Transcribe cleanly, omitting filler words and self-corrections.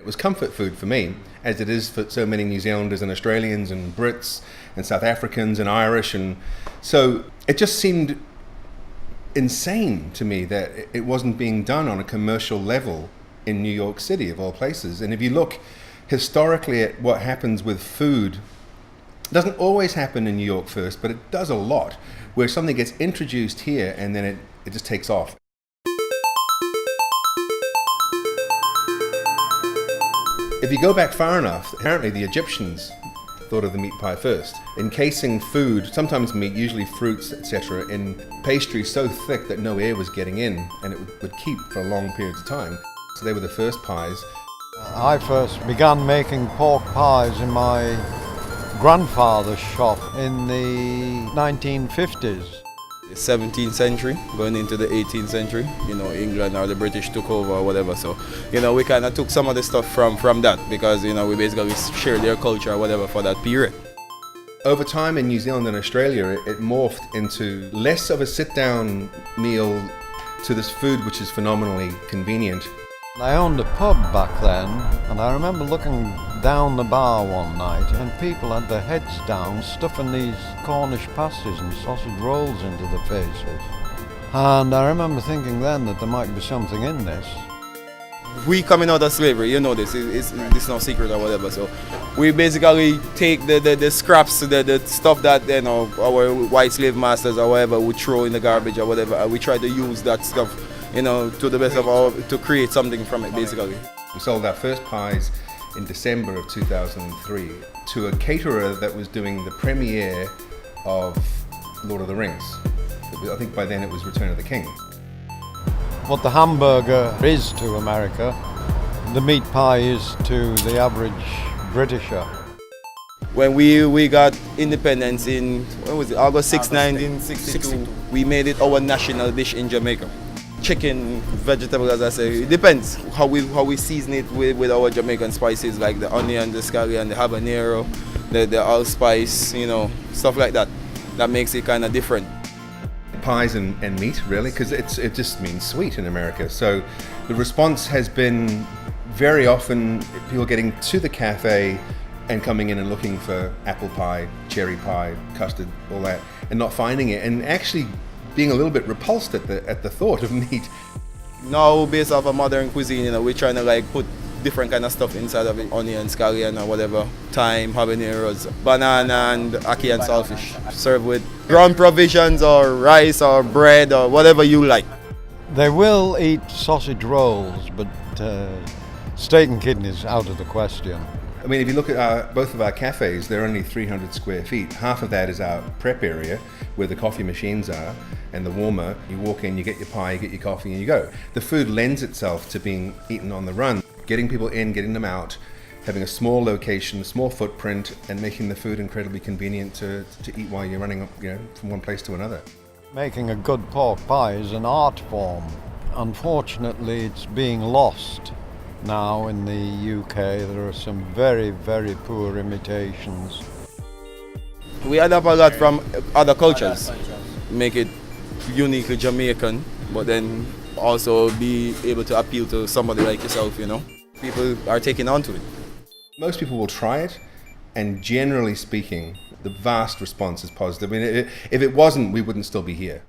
It was comfort food for me, as it is for so many New Zealanders and Australians and Brits and South Africans and Irish. And so it just seemed insane to me that it wasn't being done on a commercial level in New York City, of all places. And if you look historically at what happens with food, it doesn't always happen in New York first, but it does a lot, where something gets introduced here and then it just takes off. If you go back far enough, apparently the Egyptians thought of the meat pie first. Encasing food, sometimes meat, usually fruits, etc., in pastry so thick that no air was getting in, and it would keep for long periods of time. So they were the first pies. I first began making pork pies in my grandfather's shop in the 1950s. The 17th century, going into the 18th century, England or the British took over or whatever. So, we kind of took some of the stuff from that because, we basically shared their culture or whatever for that period. Over time in New Zealand and Australia, it morphed into less of a sit-down meal to this food which is phenomenally convenient. I owned a pub back then, and I remember looking down the bar one night and people had their heads down stuffing these Cornish pasties and sausage rolls into their faces. And I remember thinking then that there might be something in this. We coming out of slavery, this, it's no secret or whatever, so we basically take the scraps, the stuff that our white slave masters or whatever would throw in the garbage or whatever, and we try to use that stuff to the best of to create something from it, basically. We sold our first pies in December of 2003 to a caterer that was doing the premiere of Lord of the Rings. I think by then it was Return of the King. What the hamburger is to America, the meat pie is to the average Britisher. When we got independence in, August 6, 1962, we made it our national dish in Jamaica. Chicken, vegetable, as I say, it depends how we season it with our Jamaican spices like the onion, the scallion, the habanero, the allspice, stuff like that. That makes it kind of different. Pies and meat, really, because it just means sweet in America. So the response has been very often people getting to the cafe and coming in and looking for apple pie, cherry pie, custard, all that, and not finding it, and actually being a little bit repulsed at the thought of meat. Now, based off of modern cuisine, we're trying to put different kind of stuff inside of it, onion, scallion or whatever, thyme, habaneros, banana and ackee and saltfish, served with ground provisions or rice or bread or whatever you like. They will eat sausage rolls, but steak and kidneys out of the question. I mean, if you look at both of our cafes, they're only 300 square feet. Half of that is our prep area, where the coffee machines are, and the warmer. You walk in, you get your pie, you get your coffee, and you go. The food lends itself to being eaten on the run. Getting people in, getting them out, having a small location, small footprint, and making the food incredibly convenient to eat while you're running from one place to another. Making a good pork pie is an art form. Unfortunately, it's being lost. Now in the UK, there are some very, very poor imitations. We adapt a lot from other cultures, make it uniquely Jamaican, but then also be able to appeal to somebody like yourself, People are taking on to it. Most people will try it, and generally speaking, the vast response is positive. I mean, if it wasn't, we wouldn't still be here.